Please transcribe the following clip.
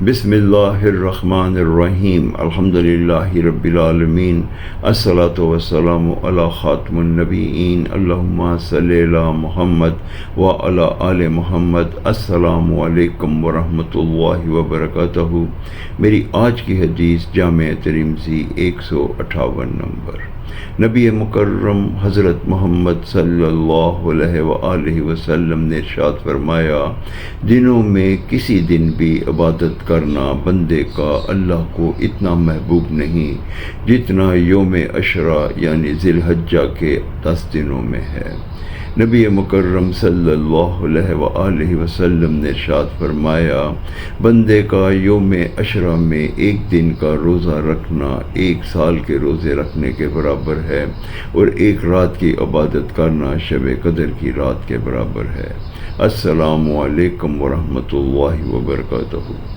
بسم اللہ الرحمن الرحیم الحمدللہ رب العالمین الصلاۃ والسلام علی خاتم النبیین اللہم صلی علی محمد وعلی آل محمد۔ السلام علیکم ورحمۃ اللہ وبرکاتہ۔ میری آج کی حدیث جامع ترمذی 158 نمبر۔ نبی مکرم حضرت محمد صلی اللہ علیہ وآلہ وسلم نے ارشاد فرمایا، دنوں میں کسی دن بھی عبادت کرنا بندے کا اللہ کو اتنا محبوب نہیں جتنا یوم عشرہ یعنی ذی الحجہ کے 10 دنوں میں ہے۔ نبی مکرم صلی اللہ علیہ وآلہ وسلم نے ارشاد فرمایا، بندے کا یوم عشرہ میں ایک دن کا روزہ رکھنا 1 سال کے روزے رکھنے کے برابر ہے، اور 1 رات کی عبادت کرنا شب قدر کی رات کے برابر ہے۔ السلام علیکم ورحمۃ اللہ وبرکاتہ۔